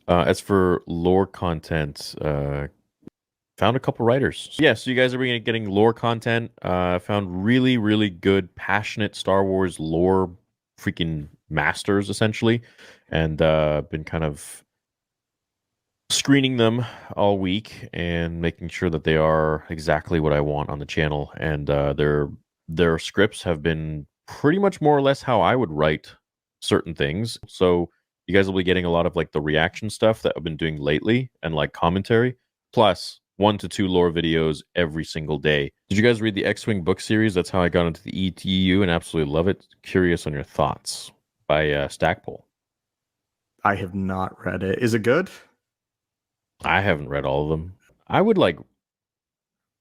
As for lore content, found a couple writers. Yeah, so you guys are getting lore content. Found really, really good, passionate Star Wars lore freaking masters, essentially, and been kind of screening them all week and making sure that they are exactly what I want on the channel. And their scripts have been pretty much more or less how I would write certain things. So you guys will be getting a lot of like the reaction stuff that I've been doing lately and like commentary, plus 1 to 2 lore videos every single day. Did you guys read the X-Wing book series? That's how I got into the ETU and absolutely love it. Curious on your thoughts by Stackpole. I have not read it. Is it good? I haven't read all of them. I would like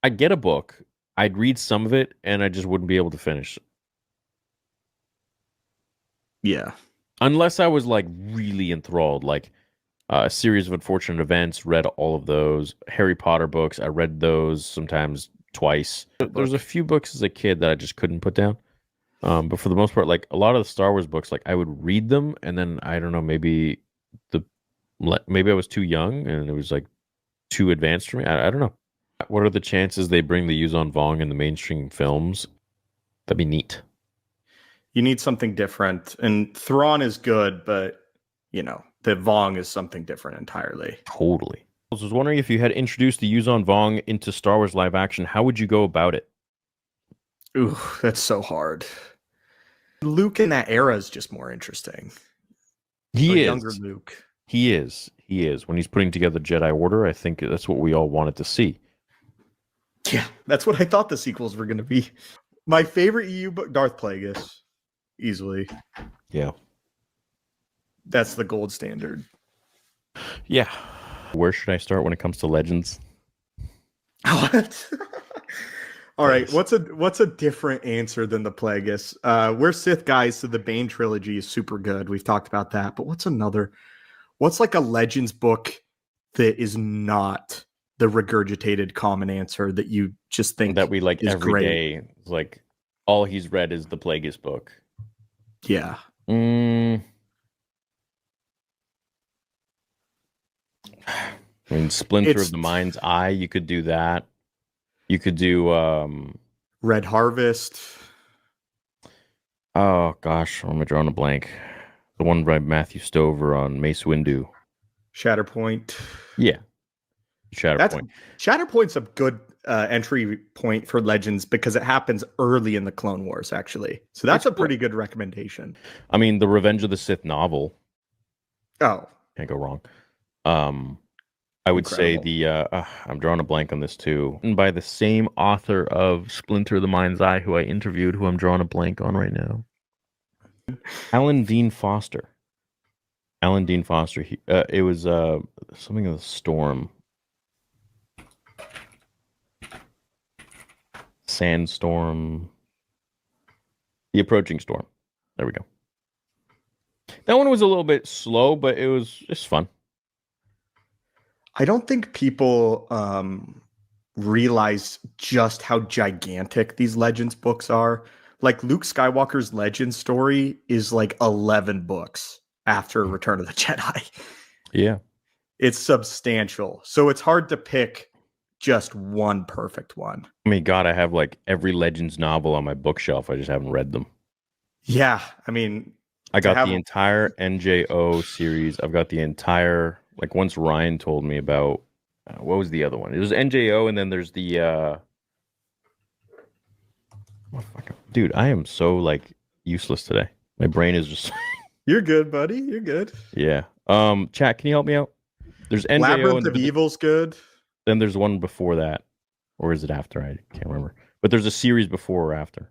I'd get a book, I'd read some of it, and I just wouldn't be able to finish. Yeah. Unless I was like really enthralled, like a series of unfortunate events, read all of those. Harry Potter books, I read those sometimes twice. There's a few books as a kid that I just couldn't put down. But for the most part, like a lot of the Star Wars books, like I would read them and then I don't know, the maybe I was too young and it was like too advanced for me. I don't know. What are the chances they bring the Yuzon Vong in the mainstream films? That'd be neat. You need something different. And Thrawn is good, but, you know, the Vong is something different entirely. Totally. I was wondering if you had introduced the Yuzon Vong into Star Wars live action, how would you go about it? Ooh, that's so hard. Luke in that era is just more interesting. He is. Younger Luke. He is. He is. When he's putting together Jedi Order, I think that's what we all wanted to see. Yeah, that's what I thought the sequels were going to be. My favorite EU book, Darth Plagueis, easily. Yeah. That's the gold standard. Yeah. Where should I start when it comes to Legends? What? All right, what's a different answer than the Plagueis? We're Sith guys, so the Bane trilogy is super good. We've talked about that, but what's like a Legends book that is not the regurgitated common answer that you just think that we like is every great? day? Like all he's read is the Plagueis book. Yeah. I mean, Splinter of the Mind's Eye, you could do that. You could do Red Harvest. Oh gosh, I'm drawing a blank. The one by Matthew Stover on Mace Windu. Shatterpoint. Yeah. Shatterpoint. Shatterpoint's a good entry point for Legends because it happens early in the Clone Wars, actually. So that's a pretty good recommendation. I mean, the Revenge of the Sith novel. Oh. Can't go wrong. I would say I'm drawing a blank on this too. And by the same author of Splinter of the Mind's Eye, who I interviewed, who I'm drawing a blank on right now. Alan Dean Foster. It was something of the Storm. Sandstorm. The Approaching Storm. There we go. That one was a little bit slow, but it was just fun. I don't think people realize just how gigantic these Legends books are. Like Luke Skywalker's Legends story is like 11 books after Return of the Jedi. Yeah. It's substantial. So it's hard to pick just one perfect one. I mean, God, I have like every Legends novel on my bookshelf. I just haven't read them. Yeah. I mean, I got the entire NJO series. I've got the entire, like once Ryan told me about, what was the other one? It was NJO, and then there's the, oh, dude, I am so like useless today. My brain is just. You're good, buddy. You're good. Yeah. Chat, can you help me out? There's NJO. Labyrinth of Evil's good. Then there's one before that. Or is it after? I can't remember. But there's a series before or after.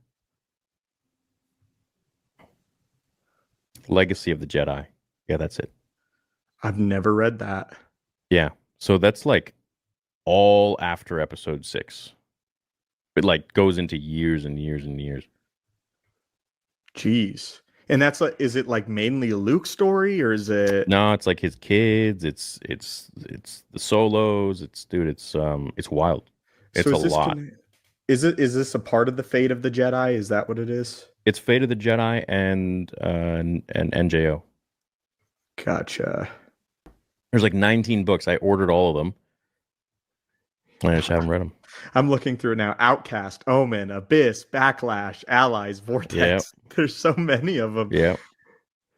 Legacy of the Jedi. Yeah, that's it. I've never read that. Yeah. So that's like all after episode 6. It like goes into years and years and years. Jeez. And that's like, is it like mainly a Luke story, or is it? No, it's like his kids. It's the solos. It's wild. It's so a lot. Is this a part of the Fate of the Jedi? Is that what it is? It's Fate of the Jedi and NJO. Gotcha. There's like 19 books. I ordered all of them. I just haven't read them. I'm looking through now. Outcast, Omen, Abyss, Backlash, Allies, Vortex. Yeah. There's so many of them. Yeah.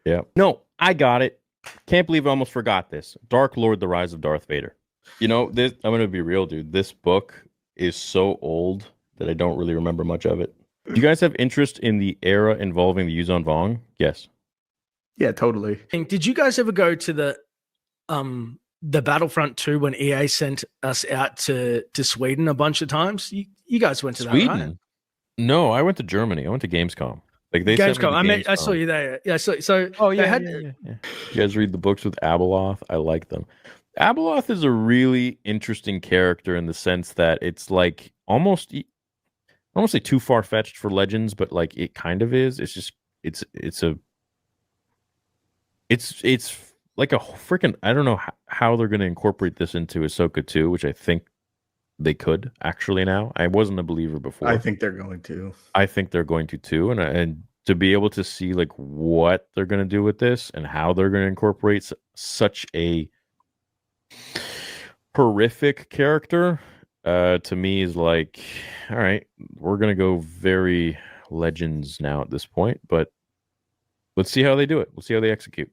Yeah. No, I got it. Can't believe I almost forgot this. Dark Lord, The Rise of Darth Vader. You know, this I'm going to be real, dude. This book is so old that I don't really remember much of it. Do you guys have interest in the era involving the Yuzon Vong? Yes. Yeah, totally. Did you guys ever go to the Battlefront 2 when EA sent us out to Sweden a bunch of times? You guys went to Sweden? that, right? No, I went to Germany. I went to Gamescom. Like they sent me Gamescom. to I saw you there. Yeah. So Oh yeah, they had, yeah. You guys read the books with Abeloth? I like them. Abeloth is a really interesting character in the sense that it's like almost I don't want to say too far fetched for Legends, but like it kind of is. It's just it's like a freaking I don't know how they're going to incorporate this into Ahsoka 2, which I think they could actually now. I wasn't a believer before. I think they're going to. I think they're going to too, and to be able to see like what they're going to do with this and how they're going to incorporate such a horrific character, to me is like, all right, we're going to go very Legends now at this point, but let's see how they do it. We'll see how they execute.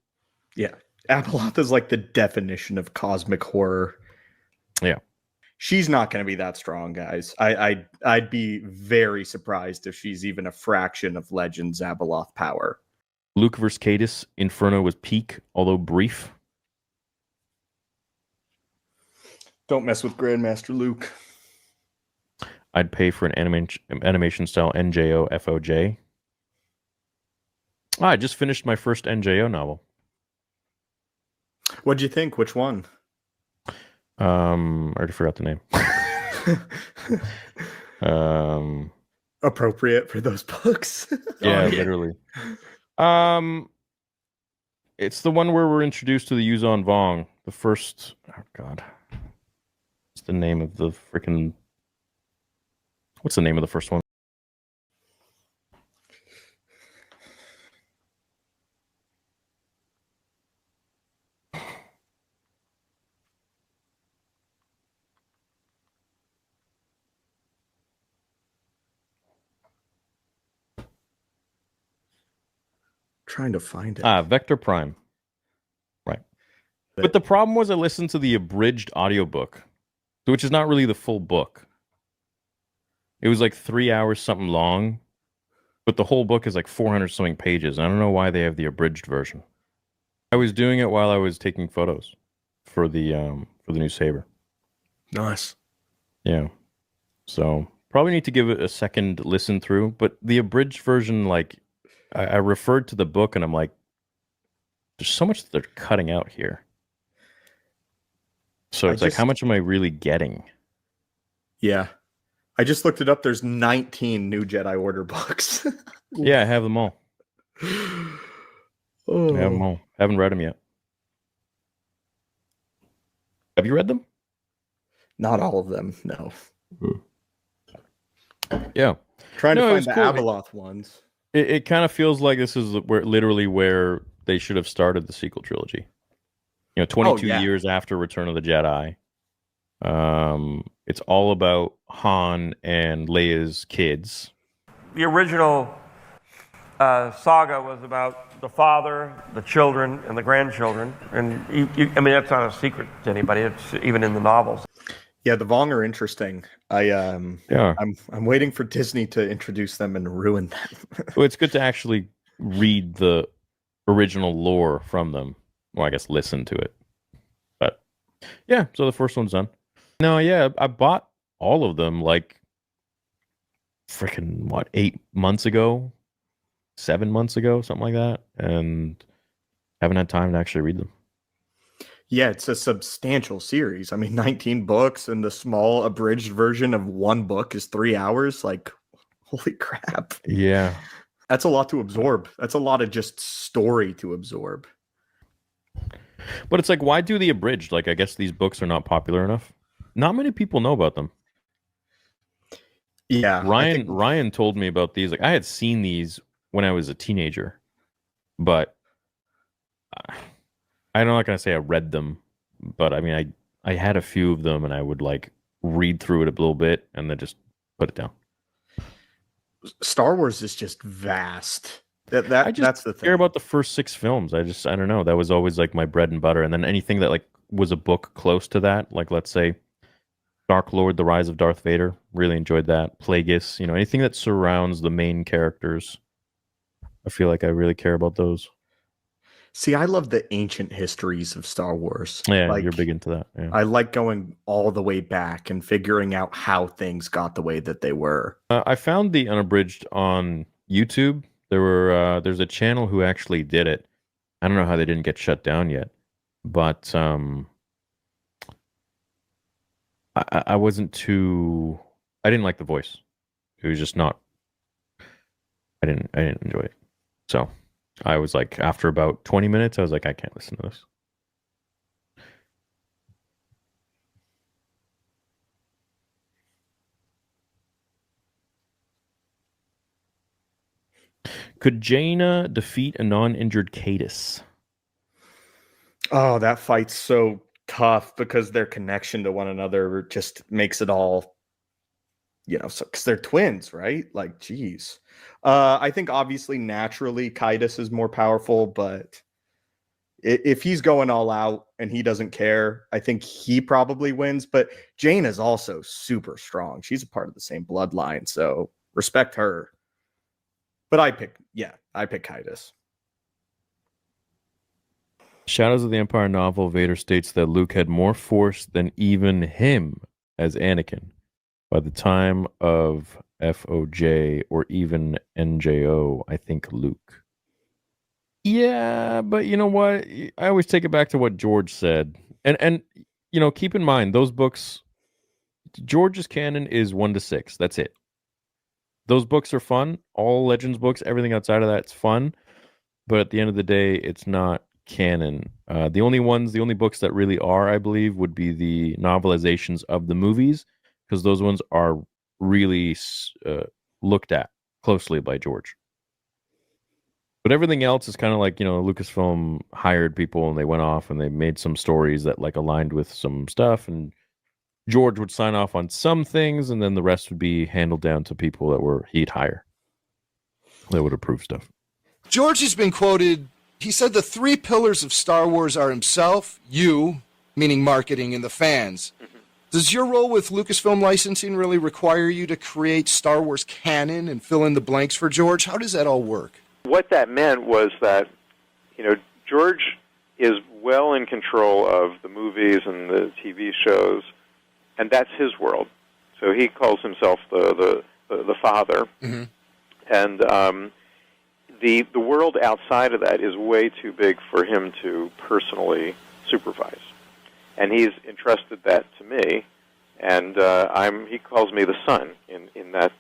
Yeah, Abeloth is like the definition of cosmic horror. Yeah. She's not going to be that strong, guys. I'd be very surprised if she's even a fraction of Legends Abeloth power. Luke vs. Cadus, Inferno was peak, although brief. Don't mess with Grandmaster Luke. I'd pay for an animation style NJO FOJ. I just finished my first NJO novel. What'd you think? Which one? I already forgot the name. Appropriate for those books. Yeah, literally. It's the one where we're introduced to the Yuzon Vong. The first. Oh God, what's the name of the freaking? What's the name of the first one? Trying to find it. Vector Prime. Right. But the problem was I listened to the abridged audiobook, which is not really the full book. It was like 3 hours something long, but the whole book is like 400 something pages. I don't know why they have the abridged version. I was doing it while I was taking photos for the new Saber. Nice. Yeah. So probably need to give it a second listen through, but the abridged version, like I referred to the book and I'm like, there's so much that they're cutting out here. So it's like, how much am I really getting? Yeah. I just looked it up. There's 19 new Jedi Order books. Yeah, I have them all. Oh. I have them all. Haven't read them yet. Have you read them? Not all of them, no. Yeah. Trying to find the cool. Abeloth ones. It kind of feels like this is where they should have started the sequel trilogy. 22 years after Return of the Jedi. It's all about Han and Leia's kids. The original saga was about the father, the children, and the grandchildren. And I mean, that's not a secret to anybody. It's even in the novels. Yeah, the Vong are interesting. I'm waiting for Disney to introduce them and ruin them. Well, it's good to actually read the original lore from them. Well, I guess listen to it. But yeah, so the first one's done. No, yeah, I bought all of them like freaking 8 months ago, 7 months ago, something like that, and haven't had time to actually read them. Yeah, it's a substantial series. I mean, 19 books, and the small abridged version of one book is 3 hours. Like, holy crap. Yeah. That's a lot to absorb. That's a lot of just story to absorb. But it's like, why do the abridged? Like, I guess these books are not popular enough. Not many people know about them. Yeah. Ryan told me about these. Like, I had seen these when I was a teenager, but I'm not gonna say I read them but I mean, I had a few of them, and I would like read through it a little bit and then just put it down. Star Wars is just vast. I just That's the thing. care about the first 6 films. I don't know. That was always like my bread and butter. And then anything that like was a book close to that, like let's say Dark Lord: The Rise of Darth Vader, really enjoyed that. Plagueis, anything that surrounds the main characters. I feel like I really care about those. See, I love the ancient histories of Star Wars. Yeah, Like, you're big into that. Yeah. I like going all the way back and figuring out how things got the way that they were. I found the unabridged on YouTube. There's a channel who actually did it. I don't know how they didn't get shut down yet, but I wasn't too. I didn't like the voice. It was just not. I didn't enjoy it. So I was like, after about 20 minutes, I was like, I can't listen to this. Could Jaina defeat a non-injured Cadus? Oh, that fight's so tough because their connection to one another just makes it all, so because they're twins, right? Like, geez. I think obviously naturally Kaidos is more powerful, but if he's going all out and he doesn't care, I think he probably wins. But Jane is also super strong. She's a part of the same bloodline, so respect her. But I pick Kaidos. Shadows of the Empire novel, Vader states that Luke had more force than even him as Anakin. By the time of FOJ or even NJO, I think Luke. Yeah, but you know what? I always take it back to what George said. And keep in mind, those books, George's canon is 1 to 6. That's it. Those books are fun. All Legends books, everything outside of that's fun. But at the end of the day, it's not canon. The only books that really are, I believe, would be the novelizations of the movies, because those ones are really looked at closely by George. But everything else is kind of like, Lucasfilm hired people and they went off and they made some stories that like aligned with some stuff, and George would sign off on some things, and then the rest would be handled down to people that he'd hire that would approve stuff. George has been quoted. He said the 3 pillars of Star Wars are himself, you, meaning marketing, and the fans. Mm-hmm. Does your role with Lucasfilm licensing really require you to create Star Wars canon and fill in the blanks for George? How does that all work? What that meant was that, George is well in control of the movies and the TV shows, and that's his world. So he calls himself the father. Mm-hmm. And the world outside of that is way too big for him to personally supervise. And he's entrusted that to me, and he calls me the son in that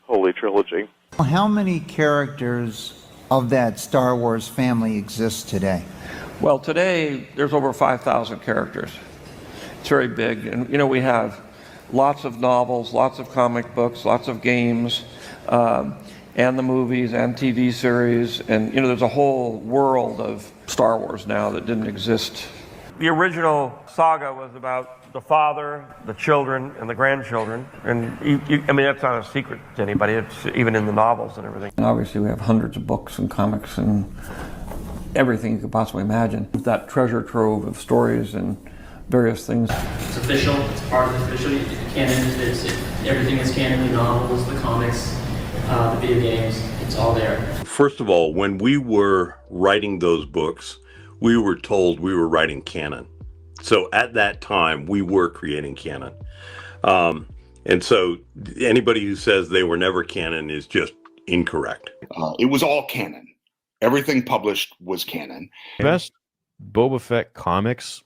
holy trilogy. How many characters of that Star Wars family exist today? Well, today there's over 5,000 characters. It's very big, and we have lots of novels, lots of comic books, lots of games, and the movies and TV series, and there's a whole world of Star Wars now that didn't exist. The original saga was about the father, the children, and the grandchildren, and that's not a secret to anybody. It's even in the novels and everything. And obviously we have hundreds of books and comics and everything you could possibly imagine. That treasure trove of stories and various things. It's official. It's part of the official canon. Everything is canon. The novels, the comics, the video games. It's all there. First of all, when we were writing those books, we were told we were writing canon. So at that time, we were creating canon. And so anybody who says they were never canon is just incorrect. It was all canon. Everything published was canon. Best Boba Fett comics?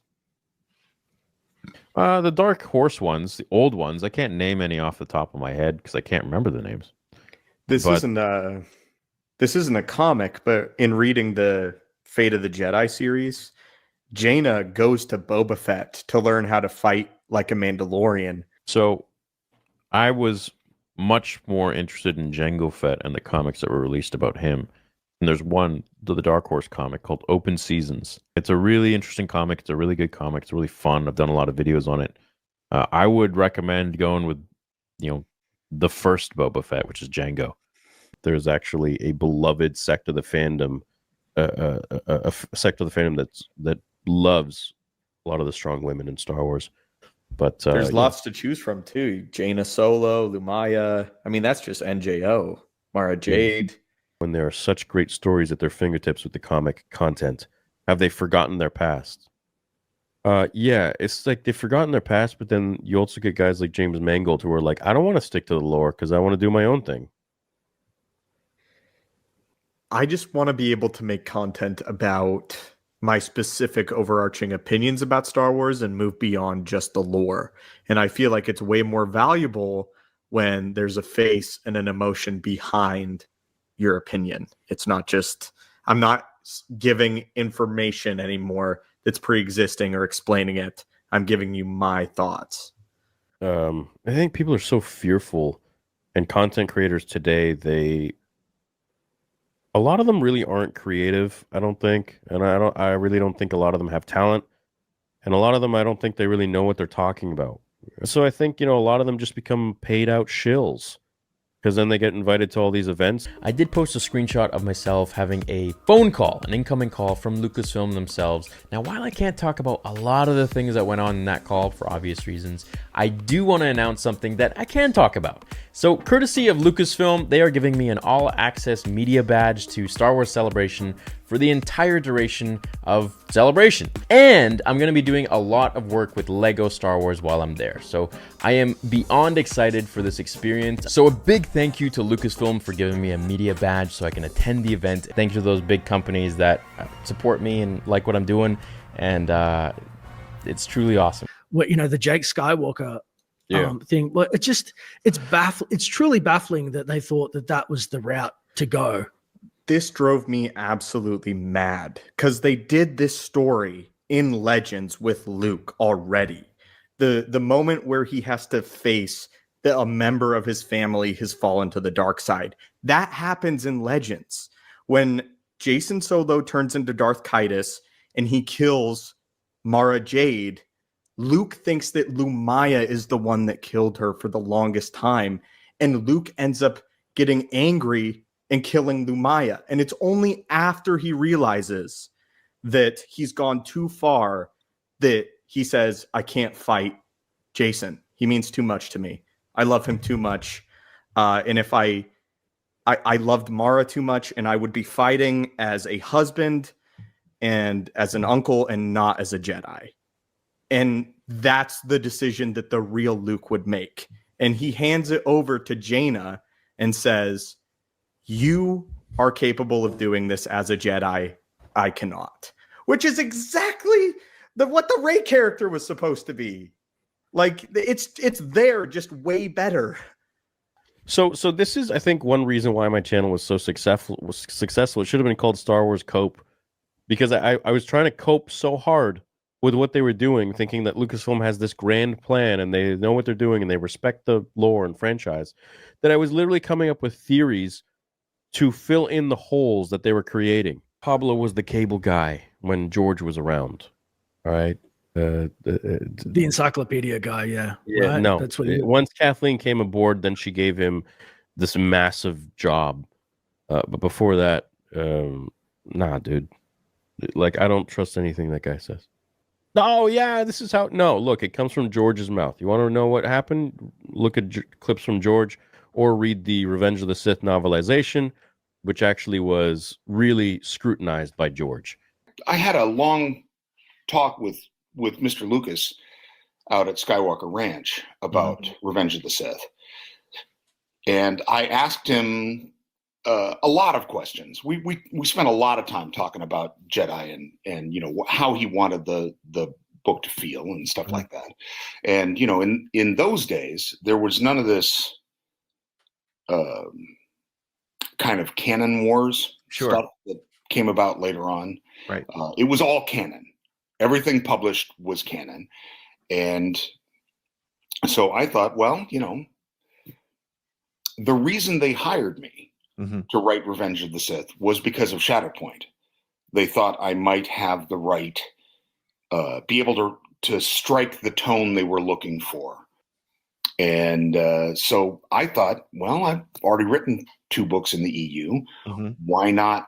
The Dark Horse ones, the old ones. I can't name any off the top of my head because I can't remember the names. This isn't a comic, but in reading the Fate of the Jedi series, Jaina goes to Boba Fett to learn how to fight like a Mandalorian. So I was much more interested in Jango Fett and the comics that were released about him And there's one, the Dark Horse comic called Open Seasons. It's a really interesting comic. It's a really good comic. It's really fun. I've done a lot of videos on it. I would recommend going with, the first Boba Fett, which is Jango. There's actually a beloved sect of the fandom, a sect of the fandom that loves a lot of the strong women in Star Wars. But there's lots to choose from too. Jaina Solo, Lumaya. I mean, that's just NJO. Mara Jade. When there are such great stories at their fingertips with the comic content, have they forgotten their past? Yeah, it's like they've forgotten their past, but then you also get guys like James Mangold who are like, I don't want to stick to the lore because I want to do my own thing. I just want to be able to make content about my specific overarching opinions about Star Wars and move beyond just the lore. And I feel like it's way more valuable when there's a face and an emotion behind your opinion. It's not just, I'm not giving information anymore that's pre-existing or explaining it. I'm giving you my thoughts. I think people are so fearful, and content creators today, a lot of them really aren't creative, I don't think. And I really don't think a lot of them have talent. And a lot of them, I don't think they really know what they're talking about. So I think, a lot of them just become paid out shills, because then they get invited to all these events. I did post a screenshot of myself having a phone call, an incoming call from Lucasfilm themselves. Now, while I can't talk about a lot of the things that went on in that call for obvious reasons, I do want to announce something that I can talk about. So, courtesy of Lucasfilm, they are giving me an all-access media badge to Star Wars Celebration for the entire duration of Celebration. And I'm going to be doing a lot of work with Lego Star Wars while I'm there. So I am beyond excited for this experience. So a big thank you to Lucasfilm for giving me a media badge so I can attend the event. Thank you to those big companies that support me and like what I'm doing. And it's truly awesome. What, the Jake Skywalker thing, well, it's truly baffling that they thought that was the route to go. This drove me absolutely mad because they did this story in Legends with Luke already. The moment where he has to face a member of his family has fallen to the dark side. That happens in Legends. When Jason Solo turns into Darth Kaitis and he kills Mara Jade, Luke thinks that Lumaya is the one that killed her for the longest time. And Luke ends up getting angry and killing Lumaya. And it's only after he realizes that he's gone too far that he says, I can't fight Jason. He means too much to me. I love him too much. And if I loved Mara too much, and I would be fighting as a husband and as an uncle and not as a Jedi. And that's the decision that the real Luke would make. And he hands it over to Jaina and says, you are capable of doing this as a Jedi. I cannot. Which is exactly what the Rey character was supposed to be. Like, it's there, just way better. So this is, I think, one reason why my channel was so successful. It should have been called Star Wars Cope, because I was trying to cope so hard with what they were doing, thinking that Lucasfilm has this grand plan and they know what they're doing and they respect the lore and franchise, that I was literally coming up with theories to fill in the holes that they were creating. Pablo was the cable guy when George was around. All right. The encyclopedia guy, yeah. Yeah, right? no. That's what Once Kathleen came aboard, then she gave him this massive job. But before that, nah, dude. Like, I don't trust anything that guy says. Oh, yeah, this is how... No, look, it comes from George's mouth. You want to know what happened? Look at clips from George, or read the Revenge of the Sith novelization, which actually was really scrutinized by George. I had a long talk with Mr. Lucas out at Skywalker Ranch about Revenge of the Sith. And I asked him a lot of questions. We spent a lot of time talking about Jedi and how he wanted the book to feel and stuff like that. And in those days there was none of this kind of canon wars stuff that came about later on. Right. It was all canon. Everything published was canon. And so I thought, well, the reason they hired me to write Revenge of the Sith was because of Shatterpoint. They thought I might have the right, be able to strike the tone they were looking for. And so I thought, well, I've already written 2 books in the EU. Why not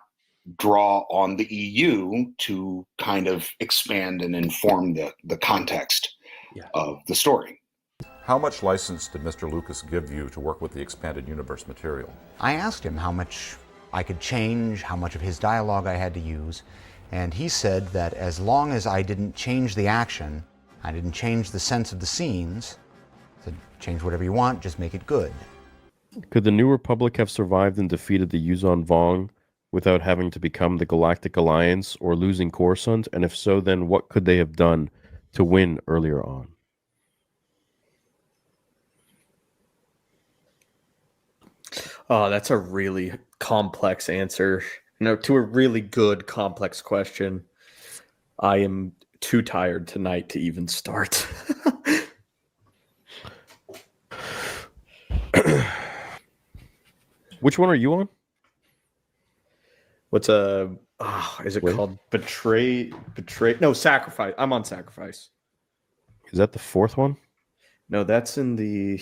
draw on the EU to kind of expand and inform the context of the story? How much license did Mr. Lucas give you to work with the expanded universe material? I asked him how much I could change, how much of his dialogue I had to use, and he said that as long as I didn't change the action, I didn't change the sense of the scenes, said, change whatever you want, just make it good. Could the New Republic have survived and defeated the Yuzon Vong without having to become the Galactic Alliance or losing Coruscant? And if so, then what could they have done to win earlier on? Oh, that's a really complex answer. To a really good, complex question. I am too tired tonight to even start. Which one are you on? What's is it called Betray? No, Sacrifice. I'm on Sacrifice. Is that the 4th one? No, that's in the...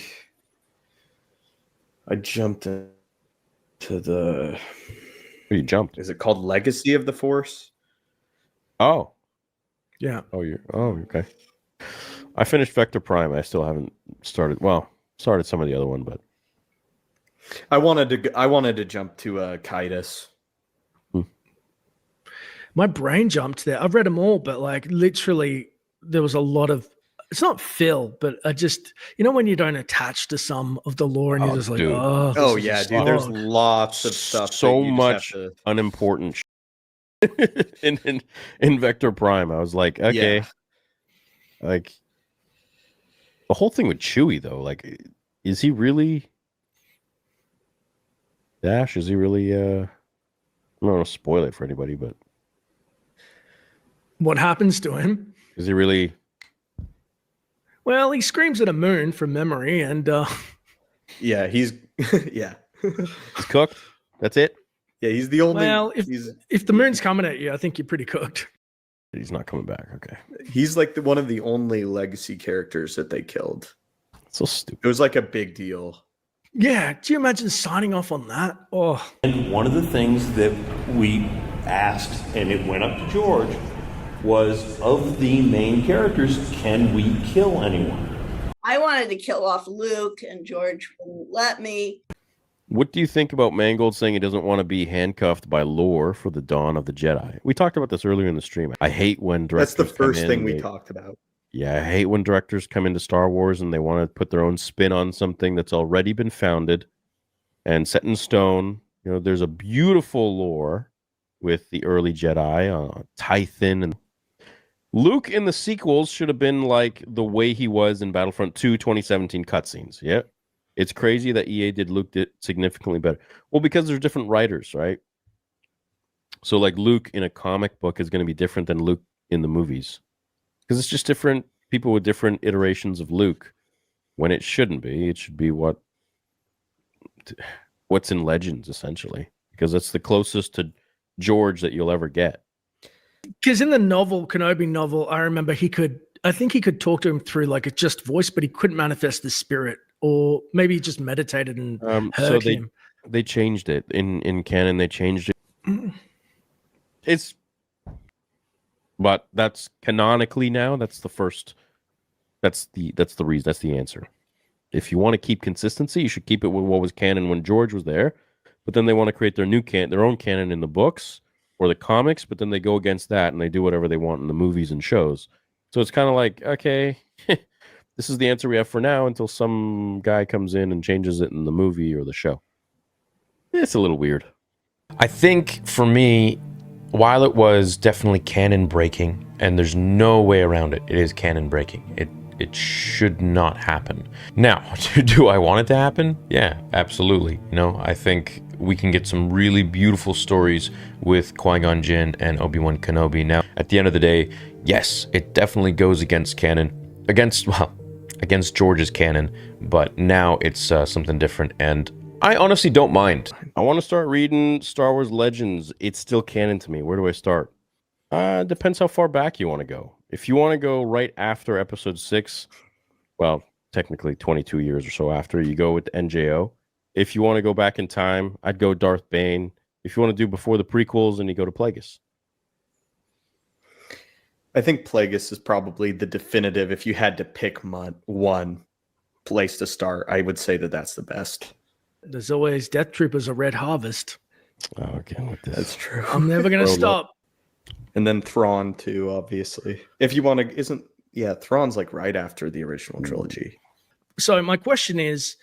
I jumped into the... You jumped. Is it called Legacy of the Force? Oh. Yeah. Oh, okay. I finished Vector Prime. I still haven't started some of the other one, but I wanted to jump to Kaitis. My brain jumped there. I've read them all, but like literally there was a lot of, it's not fill, but I just, when you don't attach to some of the lore and you're just like, dude. Oh yeah, dude. There's lots of stuff. So much unimportant in Vector Prime. I was like, okay. Yeah. Like the whole thing with Chewie though, like, is he really Dash? Is he really I don't want to spoil it for anybody, but what happens to him? Is he really? Well, he screams at a moon from memory, and yeah, he's yeah, he's cooked. That's it. Yeah, he's the only. Well, if the moon's coming at you, I think you're pretty cooked. He's not coming back. Okay, he's like one of the only legacy characters that they killed. So stupid. It was like a big deal. Yeah, do you imagine signing off on that? Oh. And one of the things that we asked, and it went up to George, was of the main characters, can we kill anyone? I wanted to kill off Luke, and George wouldn't let me. What do you think about Mangold saying he doesn't want to be handcuffed by lore for the dawn of the Jedi? We talked about this earlier in the stream. I hate when directors. That's the first thing we talked about. Yeah, I hate when directors come into Star Wars and they want to put their own spin on something that's already been founded and set in stone. There's a beautiful lore with the early Jedi, Tython, and Luke in the sequels should have been like the way he was in Battlefront 2 2017 cutscenes. Yeah. It's crazy that EA did Luke significantly better. Well, because there's different writers, right? So like Luke in a comic book is going to be different than Luke in the movies. Because it's just different people with different iterations of Luke when it shouldn't be. It should be what's in Legends, essentially. Because that's the closest to George that you'll ever get. Because in the Kenobi novel, I remember I think he could talk to him through like a just voice, but he couldn't manifest the spirit. Or maybe he just meditated and heard him. They changed it. In canon, they changed it. But that's canonically now. That's the first. That's the reason. That's the answer. If you want to keep consistency, you should keep it with what was canon when George was there. But then they want to create their own canon in the books or the comics. But then they go against that and they do whatever they want in the movies and shows. So it's kind of like, okay, this is the answer we have for now until some guy comes in and changes it in the movie or the show. It's a little weird. I think for me, while it was definitely canon breaking, and there's no way around it, it is canon breaking. It should not happen. Now, do I want it to happen? Yeah, absolutely. I think we can get some really beautiful stories with Qui-Gon Jinn and Obi-Wan Kenobi. Now, at the end of the day, yes, it definitely goes against canon, against George's canon, but now it's something different, and I honestly don't mind. I want to start reading Star Wars Legends. It's still canon to me. Where do I start? Depends how far back you want to go. If you want to go right after Episode 6, well, technically 22 years or so after, you go with the NJO. If you want to go back in time, I'd go Darth Bane. If you want to do before the prequels, then you go to Plagueis. I think Plagueis is probably the definitive. If you had to pick one place to start, I would say that that's the best. There's always Death Troopers or Red Harvest. Oh, okay, with this. That's true. I'm never going to stop. And then Thrawn too, obviously. If you want to, Thrawn's like right after the original trilogy. So my question is,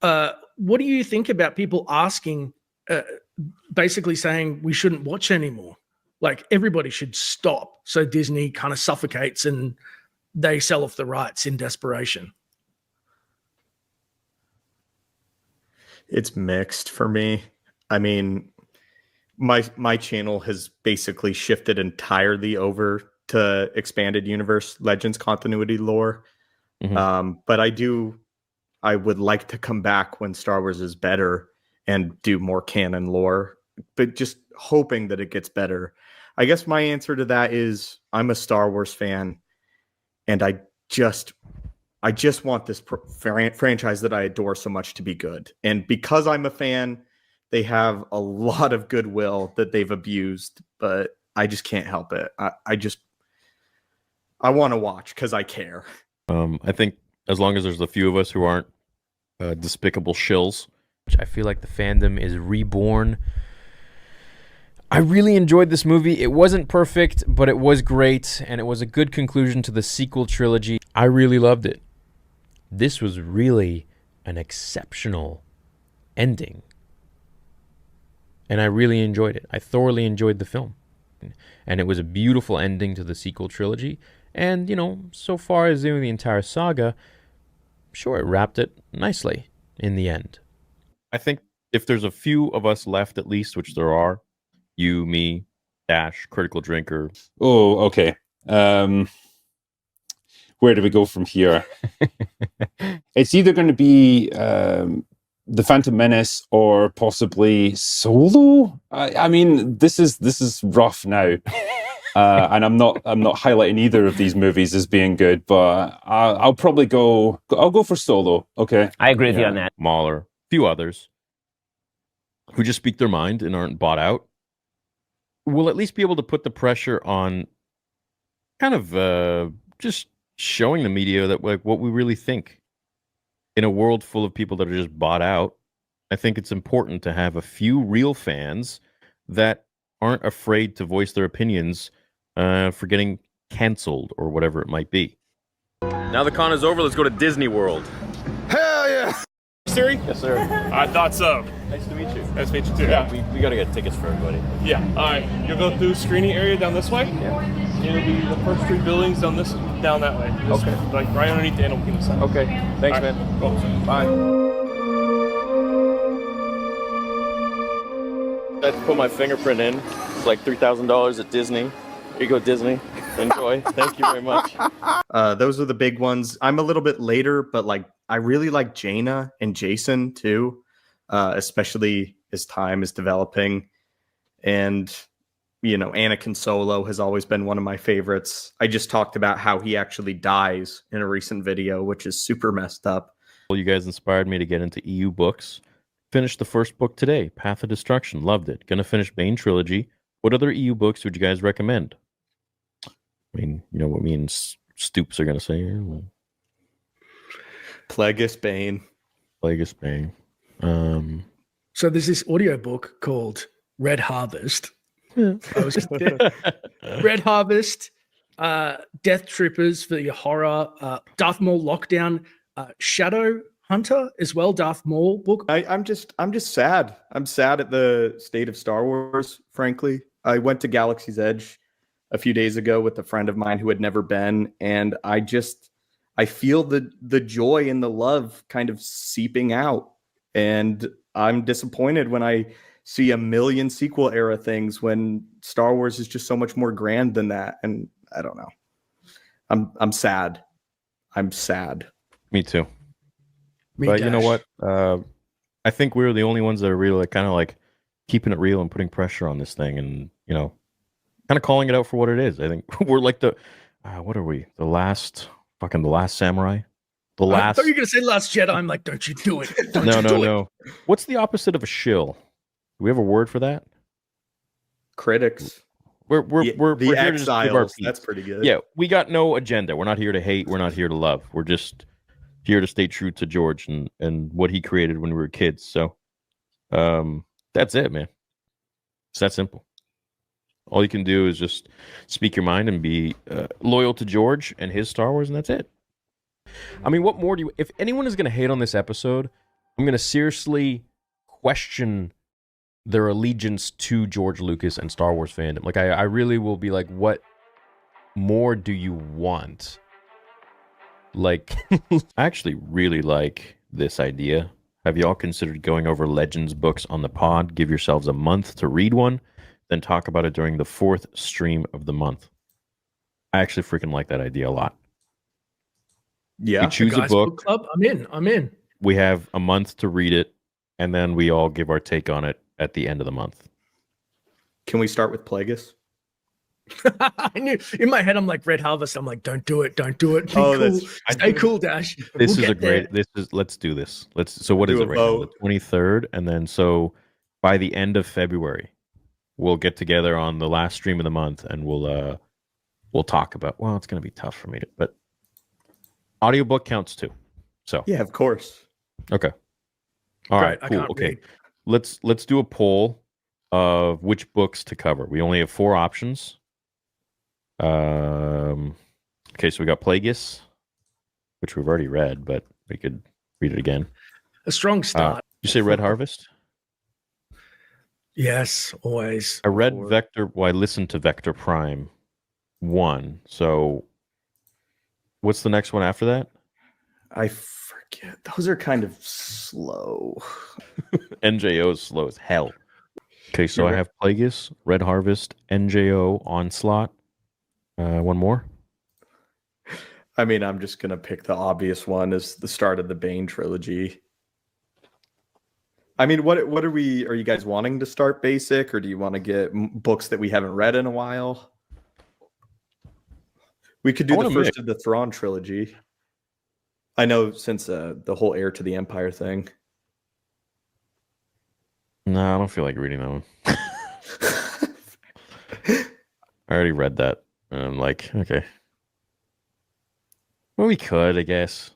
what do you think about people asking, basically saying we shouldn't watch anymore? Like everybody should stop. So Disney kind of suffocates and they sell off the rights in desperation. It's mixed for me. I mean, my channel has basically shifted entirely over to expanded universe Legends continuity lore. But I would like to come back when Star Wars is better and do more canon lore, but just hoping that it gets better. I guess my answer to that is I'm a Star Wars fan, and I just want this franchise that I adore so much to be good. And because I'm a fan, they have a lot of goodwill that they've abused, but I just can't help it. I want to watch because I care. I think as long as there's a few of us who aren't despicable shills, which I feel like the fandom is reborn. I really enjoyed this movie. It wasn't perfect, but it was great, and it was a good conclusion to the sequel trilogy. I really loved it. This was really an exceptional ending, and I really enjoyed it. I thoroughly enjoyed the film, and it was a beautiful ending to the sequel trilogy. And, you know, so far as doing the entire saga, sure, it wrapped it nicely in the end. I think if there's a few of us left, at least, which there are, you, me, Dash, Critical Drinker. Oh, okay. Where do we go from here? It's either going to be The Phantom Menace or possibly Solo. I mean, this is rough now. And I'm not highlighting either of these movies as being good, but I'll probably go for Solo. Okay. I agree with you on that. Mahler, a few others who just speak their mind and aren't bought out. We'll at least be able to put the pressure on kind of just showing the media that like what we really think. In a world full of people that are just bought out, I think it's important to have a few real fans that aren't afraid to voice their opinions for getting canceled or whatever it might be. Now the con is over, let's go to Disney World. Hell yeah! Siri? Yes, sir. I thought so. Nice to meet you. Nice to meet you too. Yeah, we got to get tickets for everybody. Yeah. All right. You'll go through screening area down this way. Yeah. It'll be the first 3 buildings down that way. Just, okay. Like right underneath the animal kingdom sign. Okay. Thanks, right. man. Cool. Bye. I had to put my fingerprint in. It's like $3,000 at Disney. Here you go, Disney. Enjoy. Thank you very much. Those are the big ones. I'm a little bit later, but like I really like Jaina and Jason too, especially as time is developing. And you know, Anakin Solo has always been one of my favorites. I just talked about how he actually dies in a recent video, which is super messed up. Well, you guys inspired me to get into EU books. Finished the first book today, Path of Destruction. Loved it. Gonna finish Bane Trilogy. What other EU books would you guys recommend? I mean, you know what me and Stoops are gonna say here. Plagueis Bane. Plagueis Bane. So there's this audiobook called Red Harvest. Red Harvest, Death Troopers for your horror, Darth Maul Lockdown, Shadow Hunter as well, Darth Maul book. I'm just sad. I'm sad at the state of Star Wars, frankly. I went to Galaxy's Edge a few days ago with a friend of mine who had never been, and I feel the joy and the love kind of seeping out. And I'm disappointed when I see a million sequel era things when Star Wars is just so much more grand than that. And I don't know. I'm sad. I'm sad. Me too. Me But you know dash. what? I think we were the only ones that are really like, kind of like keeping it real and putting pressure on this thing, and kind of calling it out for what it is. I think we're like the what are we? The last samurai. The I last. thought you were going to say Last Jedi. I'm like, don't you do it. Don't No, you no, do it. no. What's the opposite of a shill? Do we have a word for that? Critics. We're The here to just give our exiles. piece. That's pretty good. Yeah, we got no agenda. We're not here to hate. We're not here to love. We're just here to stay true to George and what he created when we were kids. So, that's it, man. It's that simple. All you can do is just speak your mind and be loyal to George and his Star Wars, and that's it. I mean, what more do you... If anyone is going to hate on this episode, I'm going to seriously question their allegiance to George Lucas and Star Wars fandom. Like, I really will be like, what more do you want? Like, I actually really like this idea. Have y'all considered going over Legends books on the pod? Give yourselves a month to read one, then talk about it during the 4th stream of the month. I actually freaking like that idea a lot. Yeah. We choose a Guys book. Club. I'm in. We have a month to read it, and then we all give our take on it at the end of the month. Can we start with Plagueis? I knew in my head, I'm like, Red Harvest. I'm like, don't do it. Don't do it. Be Oh, cool. Stay cool, Dash. This We'll is a get there. great. Let's do this. So what is Do it a right now? vote. The 23rd, and then so by the end of February, we'll get together on the last stream of the month, and we'll talk about. Well, it's going to be tough for me to, but audiobook counts too. So Yeah, of course. okay, all Great, right, I cool. can't Okay, read. let's do a poll of which books to cover. We only have 4 options. Okay, so we got Plagueis, which we've already read, but we could read it again. A strong start. You say Red Harvest? Yes, always. I read Vector. Well, I listened to Vector Prime 1. So, what's the next one after that? I forget. Those are kind of slow. NJO is slow as hell. Okay, so I have Plagueis, Red Harvest, NJO, Onslaught. One more. I mean, I'm just gonna pick the obvious one as the start of the Bane trilogy. I mean, what are we? Are you guys wanting to start basic, or do you want to get books that we haven't read in a while? We could do the first of the Thrawn trilogy. I know, since the whole Heir to the Empire thing. No, I don't feel like reading that one. I already read that, and I'm like, okay. Well, we could, I guess.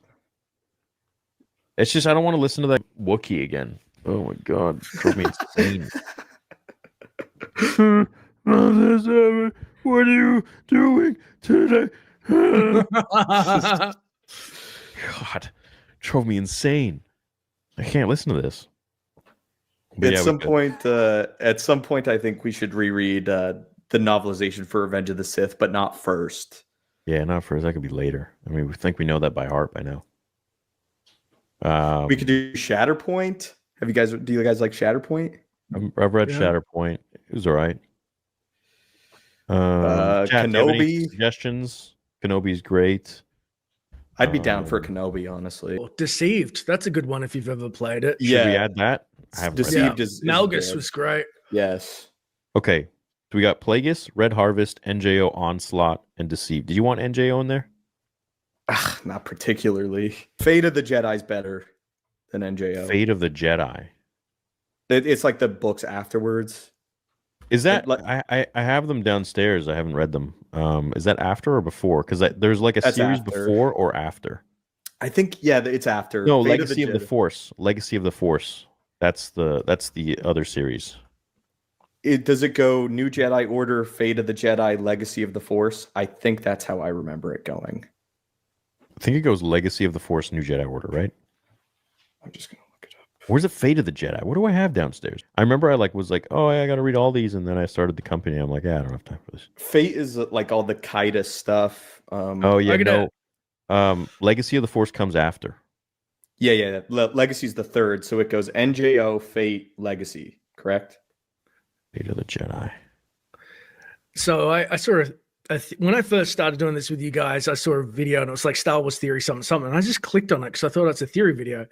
It's just I don't want to listen to that Wookiee again. Oh my god, it drove me insane. What are you doing today? God, drove me insane. I can't listen to this. But At some point, I think we should reread the novelization for Revenge of the Sith, but not first. Yeah, not first. That could be later. I mean, we think we know that by heart by now. We could do Shatterpoint. Do you guys like Shatterpoint? I've read Shatterpoint. It was all right. Chat, do you have any Kenobi suggestions? Kenobi's great. I'd be down for Kenobi, honestly. Deceived. That's a good one if you've ever played it. Should we add that? I haven't read Deceived that. is Malgus good. was great. Yes. Okay. So we got Plagueis, Red Harvest, NJO, Onslaught, and Deceived. Did you want NJO in there? Not particularly. Fate of the Jedi's better than NJO. Fate of the Jedi. It's like the books afterwards. Is that I have them downstairs. I haven't read them. Is that after or before? Because there's like a That's series after. before or after. I think it's after. No, Fate Legacy of the Jedi. Force. Legacy of the Force. That's the other series. Does it go New Jedi Order, Fate of the Jedi, Legacy of the Force? I think that's how I remember it going. I think it goes Legacy of the Force, New Jedi Order, right? I'm just gonna look it up. Where's the Fate of the Jedi? What do I have downstairs? I remember I was like, oh, I got to read all these, and then I started the company. I'm like, I don't have time for this. Fate is like all the Kaida stuff. Oh yeah, no. Legacy of the Force comes after. Yeah. Legacy's the third, so it goes NJO, Fate, Legacy. Correct. Fate of the Jedi. So I sort of, when I first started doing this with you guys, I saw a video and it was like Star Wars Theory something. And I just clicked on it because I thought it's a theory video.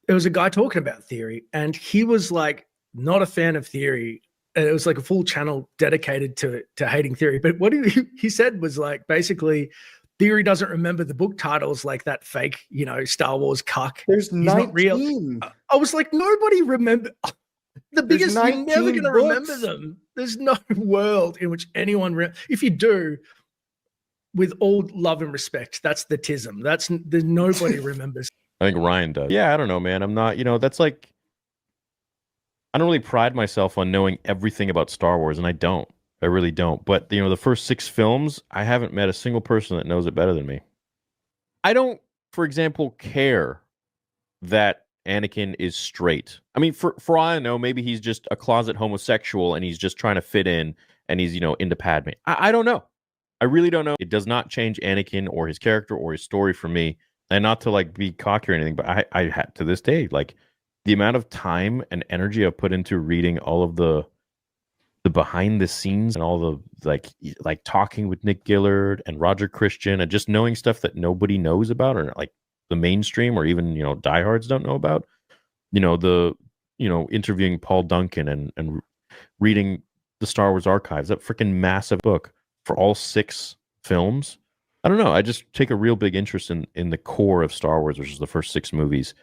there was a guy talking about theory, and he was like not a fan of theory. And it was like a full channel dedicated to hating theory. But what he said was like basically theory doesn't remember the book titles like that fake, Star Wars cuck. There's He's not real. 19. I was like, nobody remember the There's biggest. You're never 19 going to remember them. There's no world in which anyone. If you do, with all love and respect, that's the tism. There's nobody remembers. I think Ryan does. Yeah, I don't know, man. I'm not. That's like. I don't really pride myself on knowing everything about Star Wars, and I don't. I really don't. But the first 6 films, I haven't met a single person that knows it better than me. I don't, for example, care that Anakin is straight. I mean, for all I know, maybe he's just a closet homosexual and he's just trying to fit in and he's, into Padme. I don't know. I really don't know. It does not change Anakin or his character or his story for me. And not to like be cocky or anything, but I had to this day, like the amount of time and energy I've put into reading all of the behind the scenes and all the like talking with Nick Gillard and Roger Christian and just knowing stuff that nobody knows about or like the mainstream or even diehards don't know about. Interviewing Paul Duncan and reading the Star Wars archives, that freaking massive book for all 6 films. I don't know. I just take a real big interest in the core of Star Wars, which is the first 6 movies.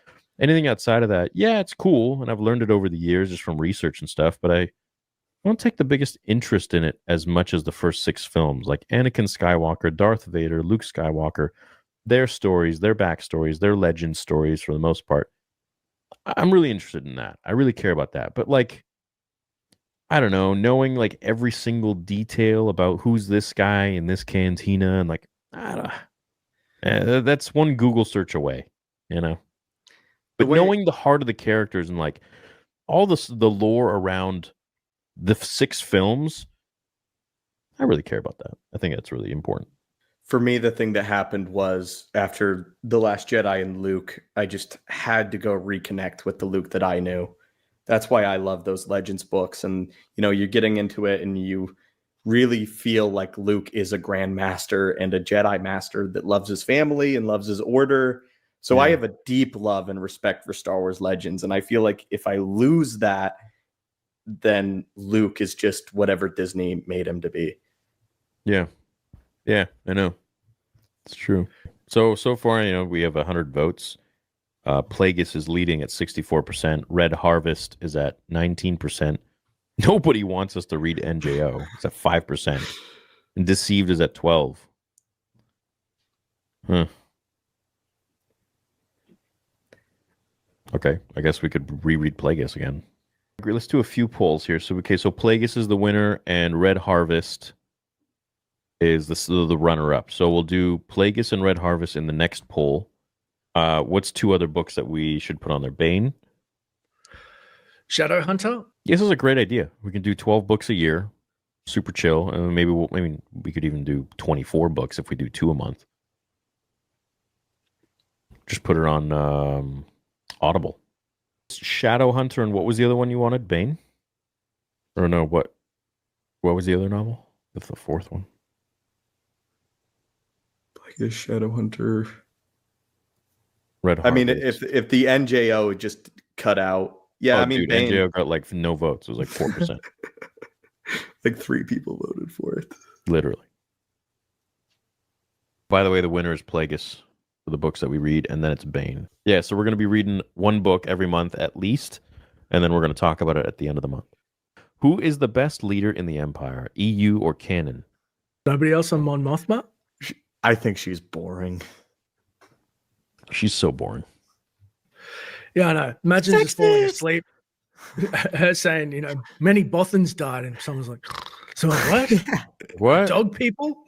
Anything outside of that, yeah, it's cool, and I've learned it over the years just from research and stuff, but I don't take the biggest interest in it as much as the first 6 films, like Anakin Skywalker, Darth Vader, Luke Skywalker, their stories, their backstories, their legend stories for the most part. I'm really interested in that. I really care about that. But like, I don't know, knowing like every single detail about who's this guy in this cantina and like, that's one Google search away, But knowing the heart of the characters and like all the lore around the 6 films, I really care about that. I think that's really important. For me, the thing that happened was after The Last Jedi and Luke, I just had to go reconnect with the Luke that I knew. That's why I love those Legends books. And, you're getting into it and you really feel like Luke is a Grand Master and a Jedi Master that loves his family and loves his order. So I have a deep love and respect for Star Wars Legends. And I feel like if I lose that, then Luke is just whatever Disney made him to be. Yeah. Yeah, I know. It's true. So far, we have 100 votes. Plagueis is leading at 64%. Red Harvest is at 19%. Nobody wants us to read NJO. It's at 5%. And Deceived is at 12%. Huh. Okay, I guess we could reread Plagueis again. Let's do a few polls here. So Plagueis is the winner, and Red Harvest is the runner-up. So we'll do Plagueis and Red Harvest in the next poll. What's 2 other books that we should put on there? Bane? Shadowhunter? Yes, this is a great idea. We can do 12 books a year. Super chill. And maybe we could even do 24 books if we do 2 a month. Just put it on Audible. Shadowhunter, and what was the other one you wanted? Bane? Or no, what was the other novel? That's the 4th one. Plagueis, Shadowhunter. Red Harvest. I mean, if the NJO just cut out, yeah, dude, Bane, NJO got like no votes. It was like 4%. like 3 people voted for it. Literally. By the way, the winner is Plagueis for the books that we read, and then it's Bane. Yeah, so we're going to be reading 1 book every month at least, and then we're going to talk about it at the end of the month. Who is the best leader in the Empire, EU or canon? Nobody else on Mon Mothma? I think she's boring. She's so boring. Yeah, I know. Imagine just falling asleep. Her saying, many Bothans died, and someone's like, so what? What? Dog people?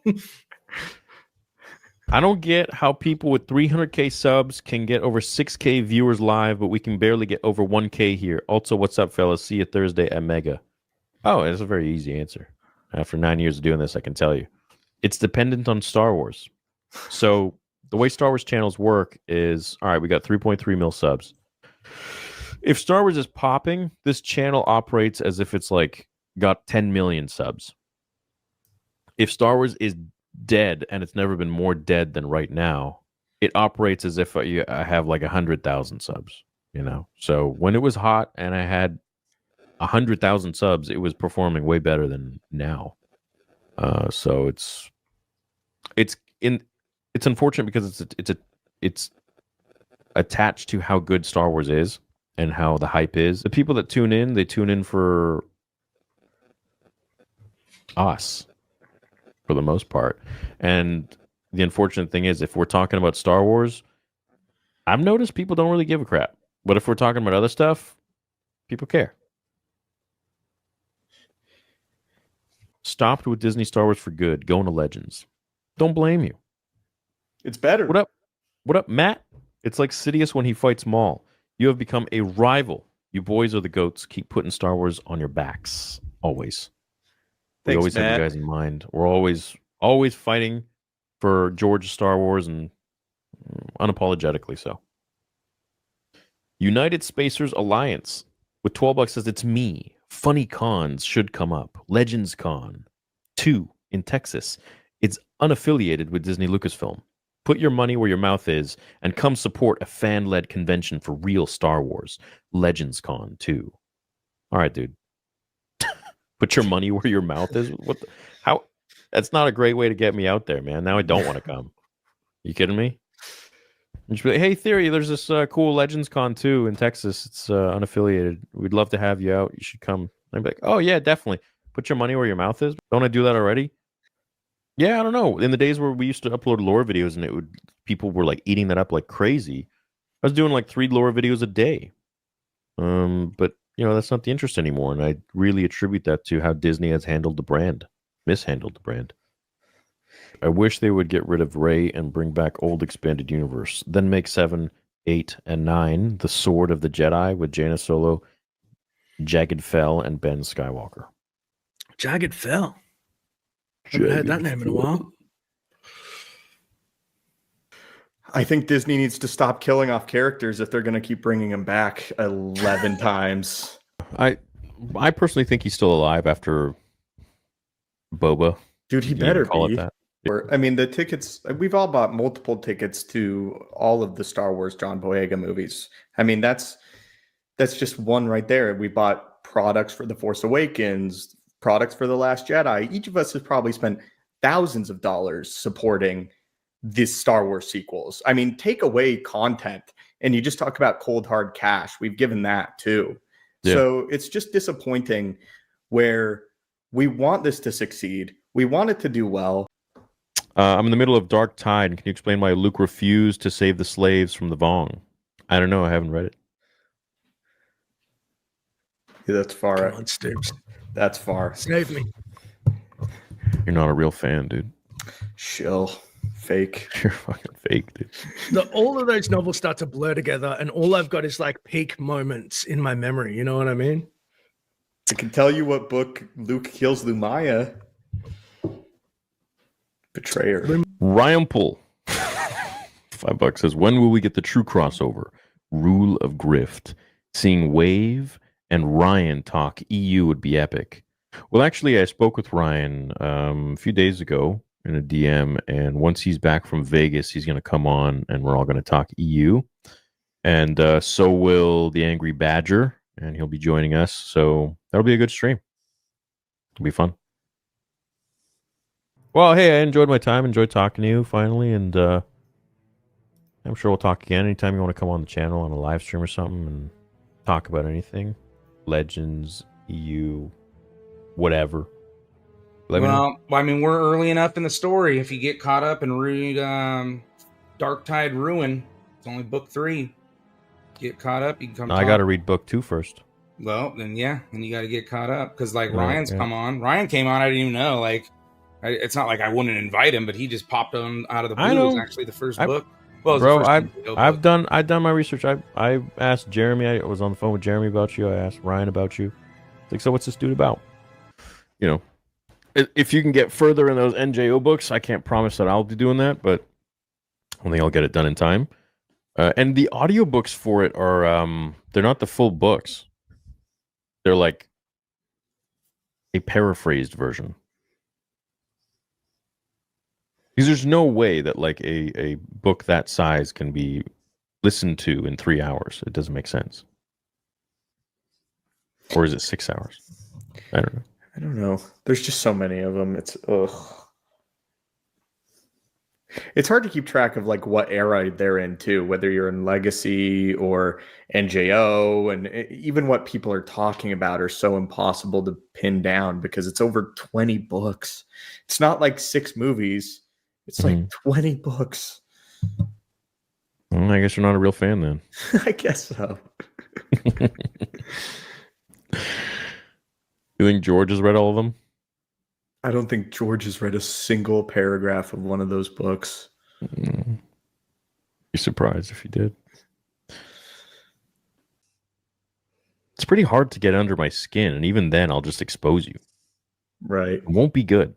I don't get how people with 300K subs can get over 6K viewers live, but we can barely get over 1K here. Also, what's up, fellas? See you Thursday at Mega. Oh, it's a very easy answer. After 9 years of doing this, I can tell you. It's dependent on Star Wars. So the way Star Wars channels work is, all right, we got 3.3 mil subs. If Star Wars is popping, this channel operates as if it's like got 10 million subs. If Star Wars is dead, and it's never been more dead than right now, it operates as if I have like 100,000 subs. you know. So when it was hot and I had 100,000 subs, it was performing way better than now. So it's unfortunate because it's attached to how good Star Wars is and how the hype is. The people that tune in, they tune in for us for the most part. And the unfortunate thing is, if we're talking about Star Wars, I've noticed people don't really give a crap. But if we're talking about other stuff, people care. Stopped with Disney Star Wars for good, going to Legends. Don't blame you. It's better. What up? What up, Matt? It's like Sidious when he fights Maul. You have become a rival. You boys are the GOATs. Keep putting Star Wars on your backs. Always. We Thanks, always have Matt. you guys in mind. We're always fighting for George's Star Wars, and unapologetically so. United Spacers Alliance with $12 says it's me. Funny cons should come up. Legends Con 2 in Texas. It's unaffiliated with Disney Lucasfilm. Put your money where your mouth is and come support a fan-led convention for real Star Wars. Legends Con 2. All right, dude. Put your money where your mouth is? How? That's not a great way to get me out there, man. Now I don't want to come. You kidding me? And just be like, hey, Theory, there's this cool Legends Con 2 in Texas. It's unaffiliated. We'd love to have you out. You should come. I'd be like, oh, yeah, definitely. Put your money where your mouth is. Don't I do that already? Yeah, I don't know. In the days where we used to upload lore videos and people were like eating that up like crazy, I was doing like 3 lore videos a day. But, you know, that's not the interest anymore. And I really attribute that to how Disney has handled the brand, mishandled the brand. I wish they would get rid of Rey and bring back old expanded universe. Then make 7, 8, and 9 the Sword of the Jedi with Jaina Solo, Jagged Fell, and Ben Skywalker. Jagged Fell. Haven't heard that name in a while. I think Disney needs to stop killing off characters if they're going to keep bringing them back 11 times. I personally think he's still alive after Boba. Dude, he You better call be. it that. I mean, the tickets, we've all bought multiple tickets to all of the Star Wars John Boyega movies. I mean, that's just one right there. We bought products for The Force Awakens, products for The Last Jedi. Each of us has probably spent thousands of dollars supporting these Star Wars sequels. I mean, take away content and you just talk about cold hard cash. We've given that too. Yeah. So it's just disappointing where we want this to succeed. We want it to do well. I'm in the middle of Dark Tide. Can you explain why Luke refused to save the slaves from the Vong? I don't know. I haven't read it. Yeah, that's far. Come on, Stoops. That's far. Save me. You're not a real fan, dude. Chill. Fake. You're fucking fake, dude. All of those novels start to blur together, and all I've got is like peak moments in my memory. You know what I mean? I can tell you what book Luke kills Lumaya. Betrayer. Ryample. $5 says, when will we get the true crossover? Rule of Grift. Seeing Wave and Ryan talk EU would be epic. Well, actually, I spoke with Ryan a few days ago in a DM, and once he's back from Vegas, he's going to come on, and we're all going to talk EU. And so will the Angry Badger, and he'll be joining us. So that'll be a good stream. It'll be fun. Well, hey, I enjoyed my time. Enjoyed talking to you finally, and I'm sure we'll talk again anytime you want to come on the channel on a live stream or something and talk about anything. Legends, EU, whatever. Let me know. Well, I mean, we're early enough in the story. If you get caught up and read Dark Tide Ruin, it's only book 3. Get caught up, you can come. No, I got to read book 2 first. Well, then yeah, then you got to get caught up because like Right, Ryan's yeah. come on. Ryan came on. I didn't even know. Like, it's not like I wouldn't invite him, but he just popped on out of the blue. I It was know. actually the first I- book. Well, it was Bro, the first video, I've but- done my research. I asked Jeremy. I was on the phone with Jeremy about you. I asked Ryan about you. It's like, so what's this dude about? You know, if you can get further in those NJO books, I can't promise that I'll be doing that, but I think I'll get it done in time. And the audiobooks for it are they're not the full books. They're like a paraphrased version. Because there's no way that like a book that size can be listen to in 3 hours. It doesn't make sense. Or is it 6 hours? I don't know. I don't know. There's just so many of them. It's ugh. It's hard to keep track of like what era they're in too, whether you're in Legacy or NJO, and even what people are talking about are so impossible to pin down because it's over 20 books. It's not like 6 movies. It's like 20 books. Well, I guess you're not a real fan then. I guess so. You think George has read all of them? I don't think George has read a single paragraph of one of those books. Be surprised if he did. It's pretty hard to get under my skin, and even then, I'll just expose you. Right. It won't be good.